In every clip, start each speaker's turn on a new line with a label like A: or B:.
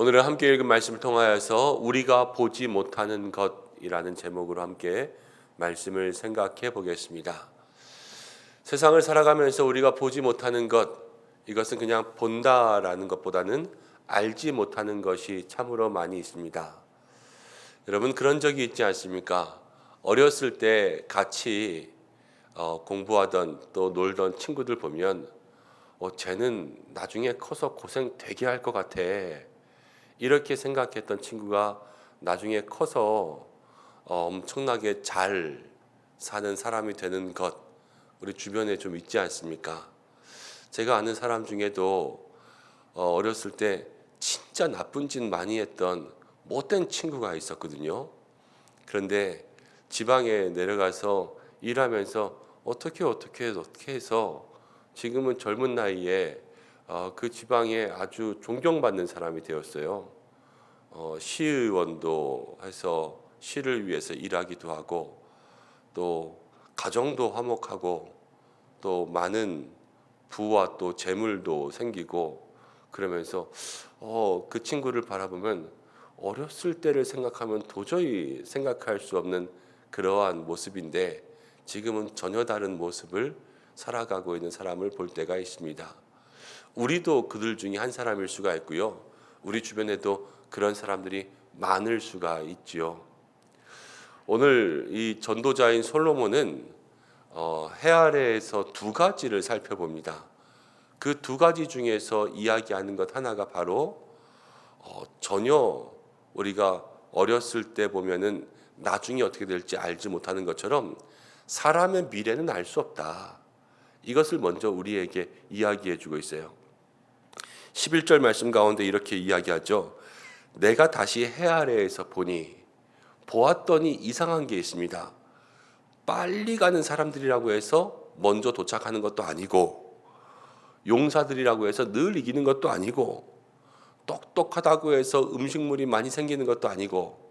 A: 오늘은 함께 읽은 말씀을 통하여서 우리가 보지 못하는 것이라는 제목으로 함께 말씀을 생각해 보겠습니다. 세상을 살아가면서 우리가 보지 못하는 것, 이것은 그냥 본다라는 것보다는 알지 못하는 것이 참으로 많이 있습니다. 여러분 그런 적이 있지 않습니까? 어렸을 때 같이 공부하던 또 놀던 친구들 보면 쟤는 나중에 커서 고생 되게 할 것 같아. 이렇게 생각했던 친구가 나중에 커서 엄청나게 잘 사는 사람이 되는 것, 우리 주변에 좀 있지 않습니까? 제가 아는 사람 중에도 어렸을 때 진짜 나쁜 짓 많이 했던 못된 친구가 있었거든요. 그런데 지방에 내려가서 일하면서 어떻게 해서 지금은 젊은 나이에 그 지방에 아주 존경받는 사람이 되었어요. 시의원도 해서 시를 위해서 일하기도 하고 또 가정도 화목하고 또 많은 부와 또 재물도 생기고 그러면서 그 친구를 바라보면 어렸을 때를 생각하면 도저히 생각할 수 없는 그러한 모습인데 지금은 전혀 다른 모습을 살아가고 있는 사람을 볼 때가 있습니다. 우리도 그들 중에 한 사람일 수가 있고요. 우리 주변에도 그런 사람들이 많을 수가 있지요. 오늘 이 전도자인 솔로몬은 해 아래에서 두 가지를 살펴봅니다. 그 두 가지 중에서 이야기하는 것 하나가 바로 전혀 우리가 어렸을 때 보면은 나중에 어떻게 될지 알지 못하는 것처럼 사람의 미래는 알 수 없다. 이것을 먼저 우리에게 이야기해 주고 있어요. 11절 말씀 가운데 이렇게 이야기하죠. 내가 다시 해 아래에서 보았더니 이상한 게 있습니다. 빨리 가는 사람들이라고 해서 먼저 도착하는 것도 아니고 용사들이라고 해서 늘 이기는 것도 아니고 똑똑하다고 해서 음식물이 많이 생기는 것도 아니고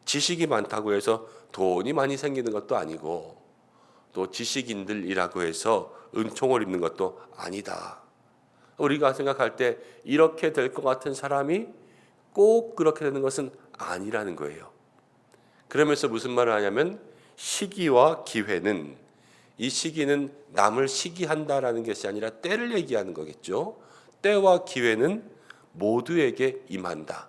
A: 지식이 많다고 해서 돈이 많이 생기는 것도 아니고 또 지식인들이라고 해서 은총을 입는 것도 아니다. 우리가 생각할 때 이렇게 될 것 같은 사람이 꼭 그렇게 되는 것은 아니라는 거예요. 그러면서 무슨 말을 하냐면 시기와 기회는, 이 시기는 남을 시기한다라는 것이 아니라 때를 얘기하는 거겠죠. 때와 기회는 모두에게 임한다.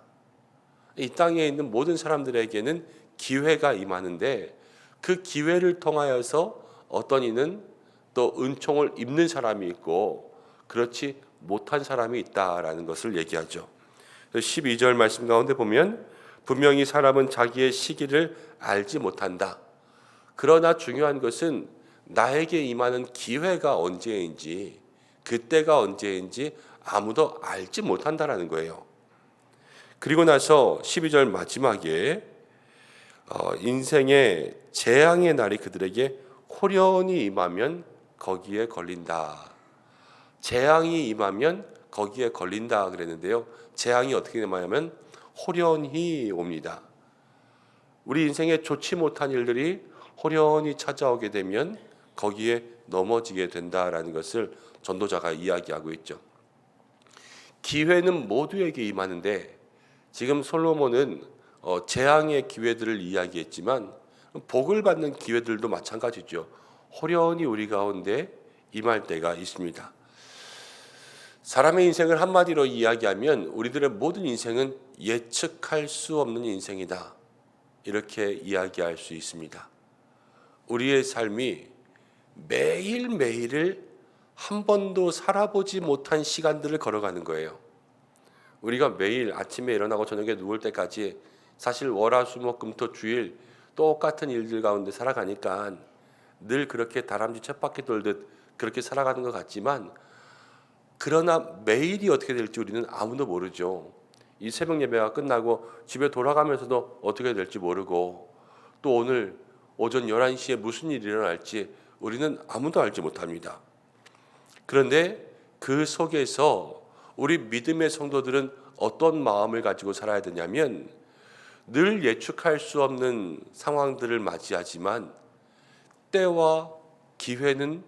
A: 이 땅에 있는 모든 사람들에게는 기회가 임하는데 그 기회를 통하여서 어떤 이는 또 은총을 입는 사람이 있고 그렇지 못한 사람이 있다라는 것을 얘기하죠. 12절 말씀 가운데 보면 분명히 사람은 자기의 시기를 알지 못한다. 그러나 중요한 것은 나에게 임하는 기회가 언제인지 그때가 언제인지 아무도 알지 못한다라는 거예요. 그리고 나서 12절 마지막에 인생의 재앙의 날이 그들에게 호련히 임하면 거기에 걸린다. 재앙이 임하면 거기에 걸린다 그랬는데요. 재앙이 어떻게 임하냐면 호련히 옵니다. 우리 인생에 좋지 못한 일들이 호련히 찾아오게 되면 거기에 넘어지게 된다라는 것을 전도자가 이야기하고 있죠. 기회는 모두에게 임하는데 지금 솔로몬은 재앙의 기회들을 이야기했지만 복을 받는 기회들도 마찬가지죠. 호련히 우리 가운데 임할 때가 있습니다. 사람의 인생을 한마디로 이야기하면 우리들의 모든 인생은 예측할 수 없는 인생이다. 이렇게 이야기할 수 있습니다. 우리의 삶이 매일매일을 한 번도 살아보지 못한 시간들을 걸어가는 거예요. 우리가 매일 아침에 일어나고 저녁에 누울 때까지 사실 월화수목금토 주일 똑같은 일들 가운데 살아가니까 늘 그렇게 다람쥐 쳇바퀴 돌듯 그렇게 살아가는 것 같지만 그러나 매일이 어떻게 될지 우리는 아무도 모르죠. 이 새벽 예배가 끝나고 집에 돌아가면서도 어떻게 될지 모르고 또 오늘 오전 11시에 무슨 일이 일어날지 우리는 아무도 알지 못합니다. 그런데 그 속에서 우리 믿음의 성도들은 어떤 마음을 가지고 살아야 되냐면 늘 예측할 수 없는 상황들을 맞이하지만 때와 기회는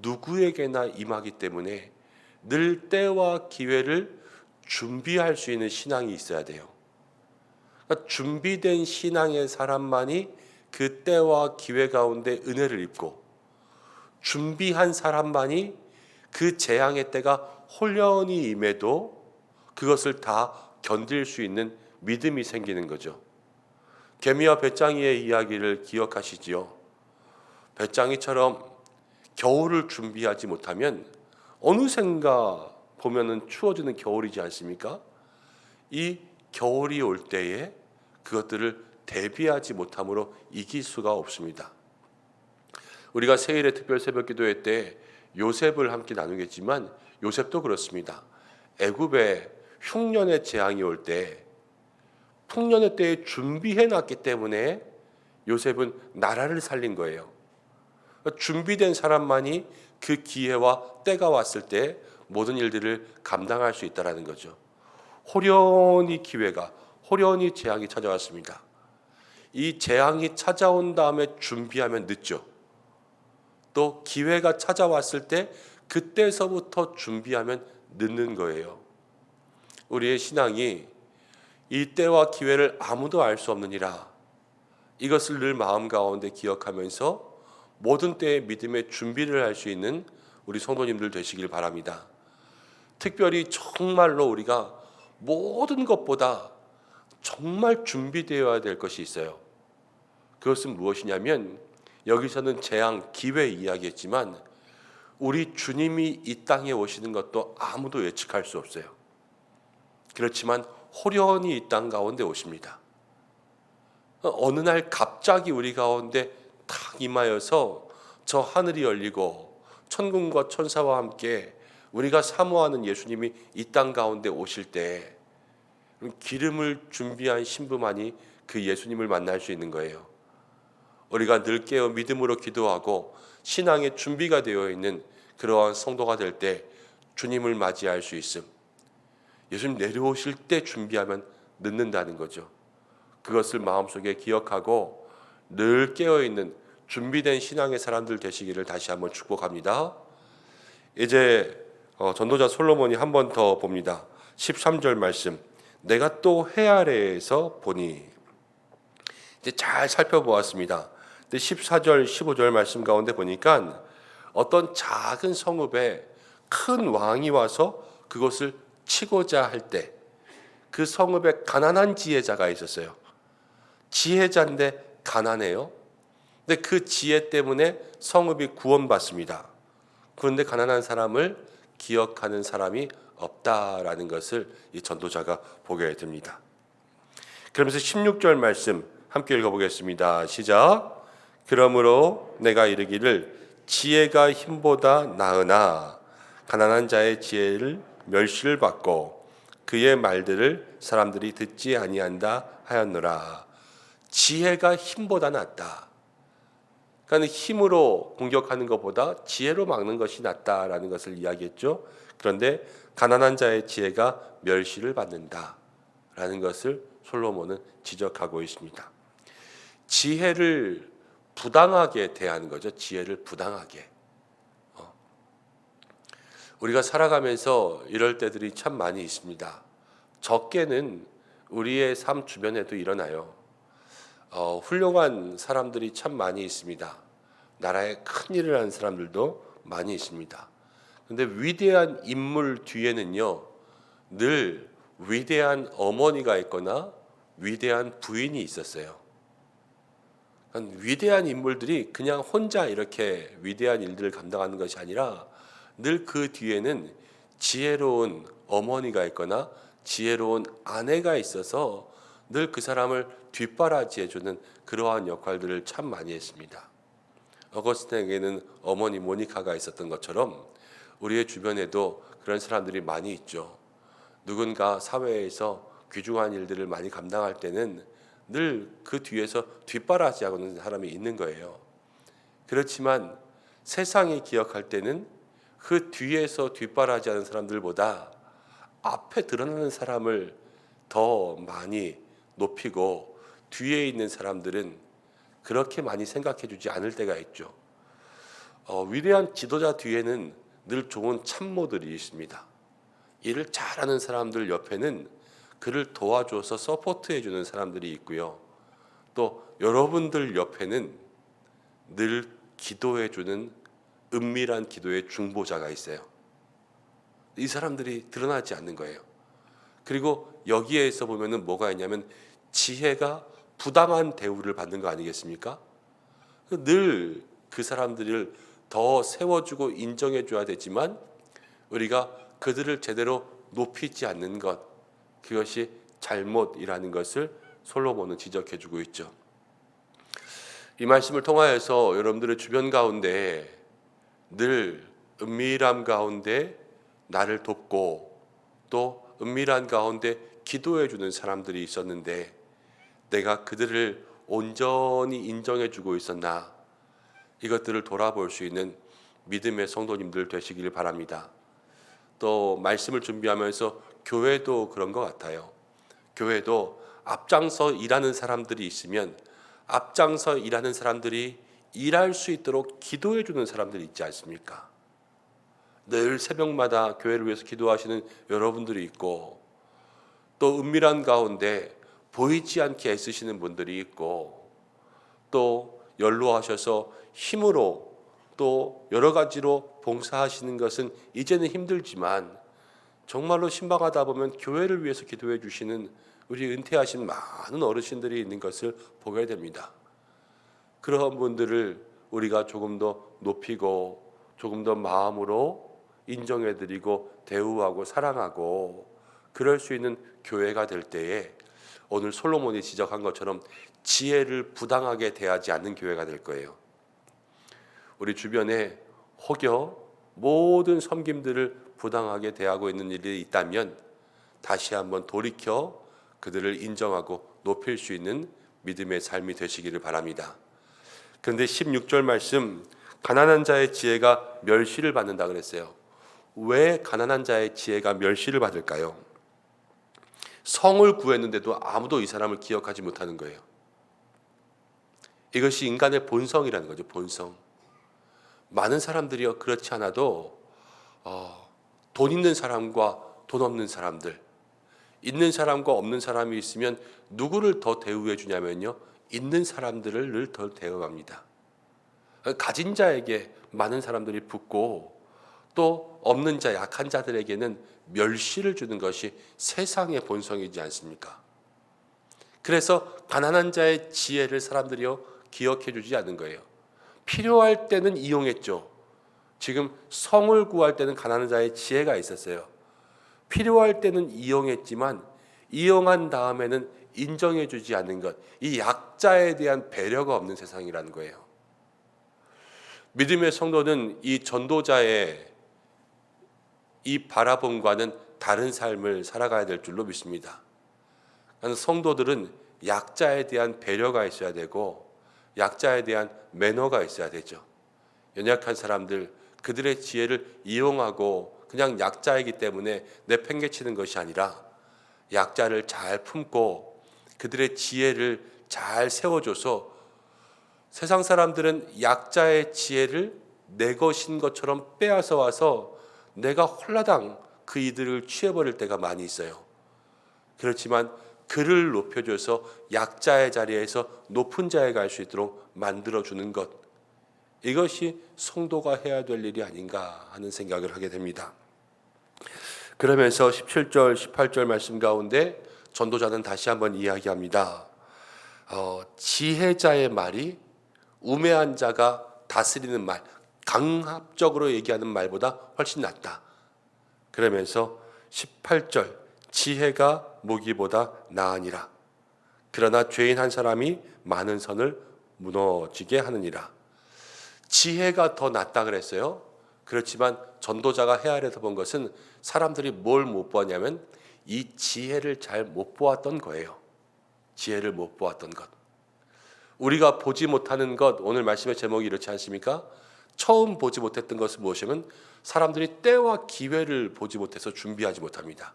A: 누구에게나 임하기 때문에 늘 때와 기회를 준비할 수 있는 신앙이 있어야 돼요. 그러니까 준비된 신앙의 사람만이 그 때와 기회 가운데 은혜를 입고, 준비한 사람만이 그 재앙의 때가 홀연히 임해도 그것을 다 견딜 수 있는 믿음이 생기는 거죠. 개미와 배짱이의 이야기를 기억하시지요? 배짱이처럼 겨울을 준비하지 못하면 어느샌가 보면은 추워지는 겨울이지 않습니까? 이 겨울이 올 때에 그것들을 대비하지 못함으로 이길 수가 없습니다. 우리가 세일의 특별 새벽 기도회 때 요셉을 함께 나누겠지만 요셉도 그렇습니다. 애굽에 흉년의 재앙이 올 때 풍년의 때에 준비해 놨기 때문에 요셉은 나라를 살린 거예요. 준비된 사람만이 그 기회와 때가 왔을 때 모든 일들을 감당할 수 있다는 거죠. 호련히 기회가, 호련히 재앙이 찾아왔습니다. 이 재앙이 찾아온 다음에 준비하면 늦죠. 또 기회가 찾아왔을 때 그때서부터 준비하면 늦는 거예요. 우리의 신앙이 이 때와 기회를 아무도 알 수 없느니라, 이것을 늘 마음 가운데 기억하면서 모든 때에 믿음의 준비를 할 수 있는 우리 성도님들 되시길 바랍니다. 특별히 정말로 우리가 모든 것보다 정말 준비되어야 될 것이 있어요. 그것은 무엇이냐면, 여기서는 재앙, 기회 이야기했지만 우리 주님이 이 땅에 오시는 것도 아무도 예측할 수 없어요. 그렇지만 호련히 이 땅 가운데 오십니다. 어느 날 갑자기 우리 가운데 탁 임하여서 저 하늘이 열리고 천군과 천사와 함께 우리가 사모하는 예수님이 이 땅 가운데 오실 때 기름을 준비한 신부만이 그 예수님을 만날 수 있는 거예요. 우리가 늘 깨어 믿음으로 기도하고 신앙의 준비가 되어 있는 그러한 성도가 될 때 주님을 맞이할 수 있음. 예수님 내려오실 때 준비하면 늦는다는 거죠. 그것을 마음속에 기억하고 늘 깨어있는 준비된 신앙의 사람들 되시기를 다시 한번 축복합니다. 이제 전도자 솔로몬이 한 번 더 봅니다. 13절 말씀. 내가 또 해 아래에서 보니, 이제 잘 살펴보았습니다. 14절 15절 말씀 가운데 보니까 어떤 작은 성읍에 큰 왕이 와서 그것을 치고자 할 때 그 성읍에 가난한 지혜자가 있었어요. 지혜자인데 가난해요. 근데 그 지혜 때문에 성읍이 구원받습니다. 그런데 가난한 사람을 기억하는 사람이 없다라는 것을 이 전도자가 보게 됩니다. 그러면서 16절 말씀 함께 읽어보겠습니다. 시작. 그러므로 내가 이르기를 지혜가 힘보다 나으나 가난한 자의 지혜를 멸시를 받고 그의 말들을 사람들이 듣지 아니한다 하였노라. 지혜가 힘보다 낫다. 그러니까 힘으로 공격하는 것보다 지혜로 막는 것이 낫다라는 것을 이야기했죠. 그런데 가난한 자의 지혜가 멸시를 받는다라는 것을 솔로몬은 지적하고 있습니다. 지혜를 부당하게 대하는 거죠. 지혜를 부당하게. 우리가 살아가면서 이럴 때들이 참 많이 있습니다. 적게는 우리의 삶 주변에도 일어나요. 훌륭한 사람들이 참 많이 있습니다. 나라에 큰 일을 하는 사람들도 많이 있습니다. 그런데 위대한 인물 뒤에는요, 늘 위대한 어머니가 있거나 위대한 부인이 있었어요. 위대한 인물들이 그냥 혼자 이렇게 위대한 일들을 감당하는 것이 아니라 늘 그 뒤에는 지혜로운 어머니가 있거나 지혜로운 아내가 있어서 늘 그 사람을 뒷바라지해주는 그러한 역할들을 참 많이 했습니다. 어거스틴에게는 어머니 모니카가 있었던 것처럼 우리의 주변에도 그런 사람들이 많이 있죠. 누군가 사회에서 귀중한 일들을 많이 감당할 때는 늘 그 뒤에서 뒷바라지하는 사람이 있는 거예요. 그렇지만 세상이 기억할 때는 그 뒤에서 뒷바라지하는 사람들보다 앞에 드러나는 사람을 더 많이 높이고 뒤에 있는 사람들은 그렇게 많이 생각해 주지 않을 때가 있죠. 위대한 지도자 뒤에는 늘 좋은 참모들이 있습니다. 일을 잘하는 사람들 옆에는 그를 도와줘서 서포트해주는 사람들이 있고요. 또 여러분들 옆에는 늘 기도해주는 은밀한 기도의 중보자가 있어요. 이 사람들이 드러나지 않는 거예요. 그리고 여기에서 보면은 뭐가 있냐면 지혜가 부당한 대우를 받는 거 아니겠습니까? 늘 그 사람들을 더 세워주고 인정해줘야 되지만 우리가 그들을 제대로 높이지 않는 것, 그것이 잘못이라는 것을 솔로몬은 지적해주고 있죠. 이 말씀을 통하여서 여러분들의 주변 가운데 늘 은밀함 가운데 나를 돕고 또 은밀한 가운데 기도해주는 사람들이 있었는데 내가 그들을 온전히 인정해주고 있었나, 이것들을 돌아볼 수 있는 믿음의 성도님들 되시길 바랍니다. 또 말씀을 준비하면서 교회도 그런 것 같아요. 교회도 앞장서 일하는 사람들이 있으면 앞장서 일하는 사람들이 일할 수 있도록 기도해 주는 사람들이 있지 않습니까? 늘 새벽마다 교회를 위해서 기도하시는 여러분들이 있고 또 은밀한 가운데 보이지 않게 애쓰시는 분들이 있고 또 연로하셔서 힘으로 또 여러 가지로 봉사하시는 것은 이제는 힘들지만 정말로 신방하다 보면 교회를 위해서 기도해 주시는 우리 은퇴하신 많은 어르신들이 있는 것을 보게 됩니다. 그러한 분들을 우리가 조금 더 높이고 조금 더 마음으로 인정해드리고 대우하고 사랑하고 그럴 수 있는 교회가 될 때에 오늘 솔로몬이 지적한 것처럼 지혜를 부당하게 대하지 않는 교회가 될 거예요. 우리 주변에 혹여 모든 섬김들을 부당하게 대하고 있는 일이 있다면 다시 한번 돌이켜 그들을 인정하고 높일 수 있는 믿음의 삶이 되시기를 바랍니다. 그런데 16절 말씀, 가난한 자의 지혜가 멸시를 받는다 그랬어요. 왜 가난한 자의 지혜가 멸시를 받을까요? 성을 구했는데도 아무도 이 사람을 기억하지 못하는 거예요. 이것이 인간의 본성이라는 거죠. 본성. 많은 사람들이요 그렇지 않아도 돈 있는 사람과 돈 없는 사람들, 있는 사람과 없는 사람이 있으면 누구를 더 대우해 주냐면요, 있는 사람들을 늘 더 대우합니다. 가진 자에게 많은 사람들이 붙고 또 없는 자, 약한 자들에게는 멸시를 주는 것이 세상의 본성이지 않습니까? 그래서 가난한 자의 지혜를 사람들이요 기억해 주지 않는 거예요. 필요할 때는 이용했죠. 지금 성을 구할 때는 가난한 자의 지혜가 있었어요. 필요할 때는 이용했지만 이용한 다음에는 인정해 주지 않는 것, 이 약자에 대한 배려가 없는 세상이라는 거예요. 믿음의 성도는 이 전도자의 이 바라봄과는 다른 삶을 살아가야 될 줄로 믿습니다. 성도들은 약자에 대한 배려가 있어야 되고 약자에 대한 매너가 있어야 되죠. 연약한 사람들, 그들의 지혜를 이용하고 그냥 약자이기 때문에 내팽개치는 것이 아니라 약자를 잘 품고 그들의 지혜를 잘 세워줘서 세상 사람들은 약자의 지혜를 내 것인 것처럼 빼앗아 와서 내가 홀라당 그 이들을 취해버릴 때가 많이 있어요. 그렇지만 그를 높여줘서 약자의 자리에서 높은 자에 갈 수 있도록 만들어주는 것, 이것이 성도가 해야 될 일이 아닌가 하는 생각을 하게 됩니다. 그러면서 17절, 18절 말씀 가운데 전도자는 다시 한번 이야기합니다. 지혜자의 말이 우매한 자가 다스리는 말, 강압적으로 얘기하는 말보다 훨씬 낫다. 그러면서 18절, 지혜가 무기보다 나으니라. 그러나 죄인 한 사람이 많은 선을 무너지게 하느니라. 지혜가 더 낫다 그랬어요. 그렇지만 전도자가 헤아려서 본 것은 사람들이 뭘 못 보았냐면 이 지혜를 잘 못 보았던 거예요. 지혜를 못 보았던 것. 우리가 보지 못하는 것, 오늘 말씀의 제목이 이렇지 않습니까? 처음 보지 못했던 것은 무엇이냐면 사람들이 때와 기회를 보지 못해서 준비하지 못합니다.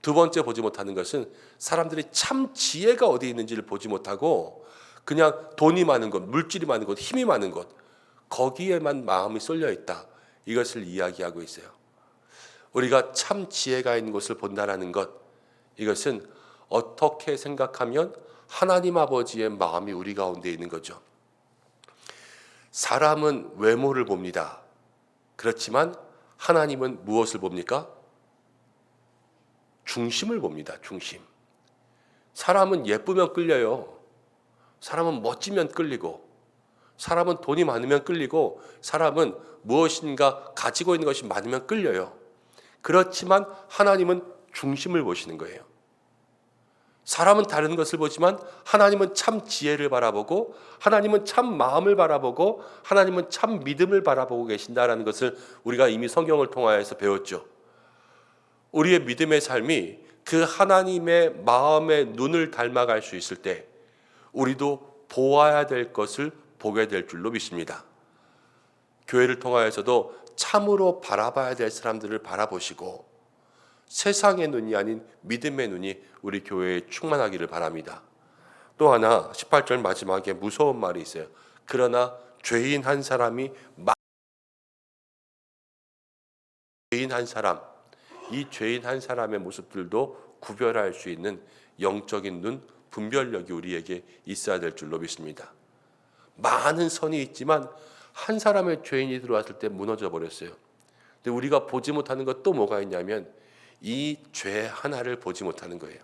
A: 두 번째 보지 못하는 것은 사람들이 참 지혜가 어디 있는지를 보지 못하고 그냥 돈이 많은 것, 물질이 많은 것, 힘이 많은 것, 거기에만 마음이 쏠려 있다. 이것을 이야기하고 있어요. 우리가 참 지혜가 있는 것을 본다라는 것, 이것은 어떻게 생각하면 하나님 아버지의 마음이 우리 가운데 있는 거죠. 사람은 외모를 봅니다. 그렇지만 하나님은 무엇을 봅니까? 중심을 봅니다. 중심. 사람은 예쁘면 끌려요. 사람은 멋지면 끌리고, 사람은 돈이 많으면 끌리고, 사람은 무엇인가 가지고 있는 것이 많으면 끌려요. 그렇지만 하나님은 중심을 보시는 거예요. 사람은 다른 것을 보지만 하나님은 참 지혜를 바라보고, 하나님은 참 마음을 바라보고, 하나님은 참 믿음을 바라보고 계신다라는 것을 우리가 이미 성경을 통하여서 배웠죠. 우리의 믿음의 삶이 그 하나님의 마음의 눈을 닮아갈 수 있을 때 우리도 보아야 될 것을 보게 될 줄로 믿습니다. 교회를 통하여서도 참으로 바라봐야 될 사람들을 바라보시고, 세상의 눈이 아닌 믿음의 눈이 우리 교회에 충만하기를 바랍니다. 또 하나 18절 마지막에 무서운 말이 있어요. 그러나 죄인 한 사람이 죄인 한 사람, 이 죄인 한 사람의 모습들도 구별할 수 있는 영적인 눈, 분별력이 우리에게 있어야 될 줄로 믿습니다. 많은 선이 있지만 한 사람의 죄인이 들어왔을 때 무너져 버렸어요. 근데 우리가 보지 못하는 것 또 뭐가 있냐면 이 죄 하나를 보지 못하는 거예요.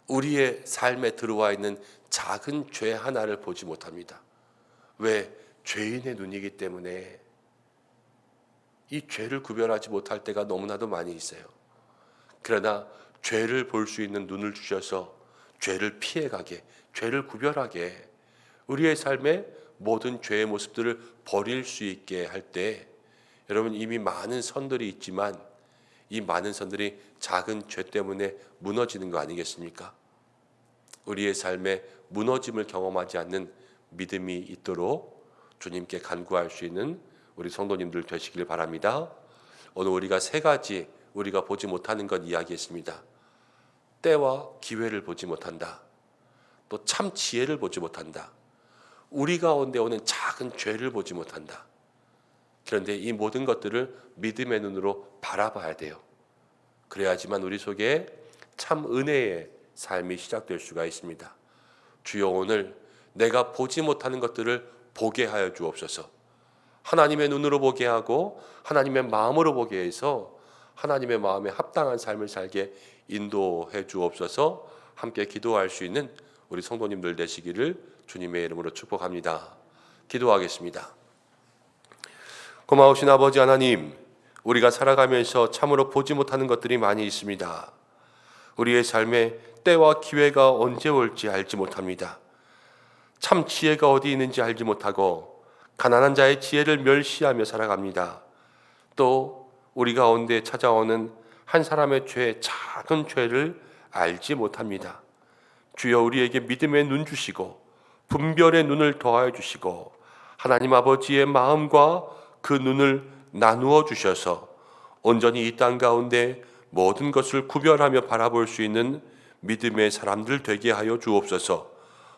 A: 우리의 삶에 들어와 있는 작은 죄 하나를 보지 못합니다. 왜? 죄인의 눈이기 때문에 이 죄를 구별하지 못할 때가 너무나도 많이 있어요. 그러나 죄를 볼 수 있는 눈을 주셔서 죄를 피해가게, 죄를 구별하게, 우리의 삶에 모든 죄의 모습들을 버릴 수 있게 할 때, 여러분 이미 많은 선들이 있지만 이 많은 선들이 작은 죄 때문에 무너지는 거 아니겠습니까? 우리의 삶에 무너짐을 경험하지 않는 믿음이 있도록 주님께 간구할 수 있는 우리 성도님들 되시길 바랍니다. 오늘 우리가 세 가지 우리가 보지 못하는 것 이야기했습니다. 때와 기회를 보지 못한다. 또 참 지혜를 보지 못한다. 우리 가운데 오는 작은 죄를 보지 못한다. 그런데 이 모든 것들을 믿음의 눈으로 바라봐야 돼요. 그래야지만 우리 속에 참 은혜의 삶이 시작될 수가 있습니다. 주여, 오늘 내가 보지 못하는 것들을 보게 하여 주옵소서. 하나님의 눈으로 보게 하고 하나님의 마음으로 보게 해서 하나님의 마음에 합당한 삶을 살게 인도해 주옵소서. 함께 기도할 수 있는 우리 성도님들 되시기를 주님의 이름으로 축복합니다. 기도하겠습니다. 고마우신 아버지 하나님, 우리가 살아가면서 참으로 보지 못하는 것들이 많이 있습니다. 우리의 삶에 때와 기회가 언제 올지 알지 못합니다. 참 지혜가 어디 있는지 알지 못하고 가난한 자의 지혜를 멸시하며 살아갑니다. 또 우리 가운데 찾아오는 한 사람의 죄, 작은 죄를 알지 못합니다. 주여, 우리에게 믿음의 눈 주시고 분별의 눈을 더하여 주시고 하나님 아버지의 마음과 그 눈을 나누어 주셔서 온전히 이 땅 가운데 모든 것을 구별하며 바라볼 수 있는 믿음의 사람들 되게 하여 주옵소서.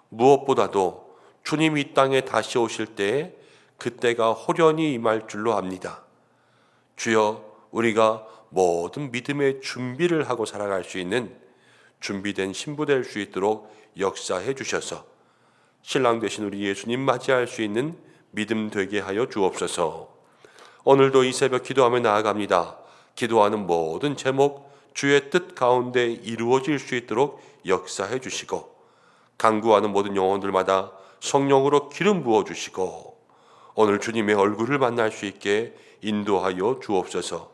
A: 무엇보다도 주님이 이 땅에 다시 오실 때에 그때가 호련히 임할 줄로 압니다. 주여, 우리가 모든 믿음의 준비를 하고 살아갈 수 있는 준비된 신부 될 수 있도록 역사해 주셔서 신랑 되신 우리 예수님 맞이할 수 있는 믿음 되게 하여 주옵소서. 오늘도 이 새벽 기도하며 나아갑니다. 기도하는 모든 제목 주의 뜻 가운데 이루어질 수 있도록 역사해 주시고 간구하는 모든 영혼들마다 성령으로 기름 부어 주시고 오늘 주님의 얼굴을 만날 수 있게 인도하여 주옵소서.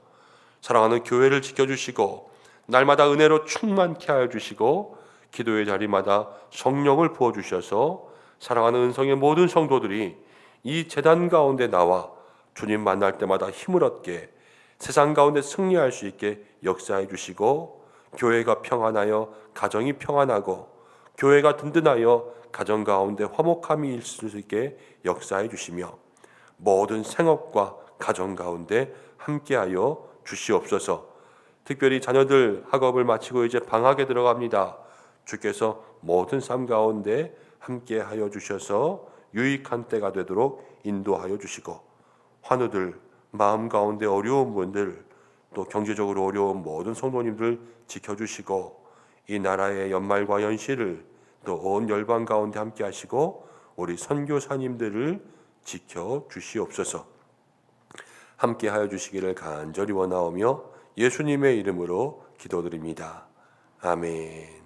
A: 사랑하는 교회를 지켜주시고 날마다 은혜로 충만케 하여 주시고 기도의 자리마다 성령을 부어주셔서 사랑하는 은성의 모든 성도들이 이 제단 가운데 나와 주님 만날 때마다 힘을 얻게 세상 가운데 승리할 수 있게 역사해 주시고 교회가 평안하여 가정이 평안하고 교회가 든든하여 가정 가운데 화목함이 있을 수 있게 역사해 주시며 모든 생업과 가정 가운데 함께하여 주시옵소서. 특별히 자녀들 학업을 마치고 이제 방학에 들어갑니다. 주께서 모든 삶 가운데 함께하여 주셔서 유익한 때가 되도록 인도하여 주시고 환우들, 마음 가운데 어려운 분들
B: 또 경제적으로 어려운 모든 성도님들 지켜주시고 이 나라의 연말과 연시를 또 온 열방 가운데 함께 하시고 우리 선교사님들을 지켜주시옵소서. 함께 하여 주시기를 간절히 원하오며 예수님의 이름으로 기도드립니다. 아멘.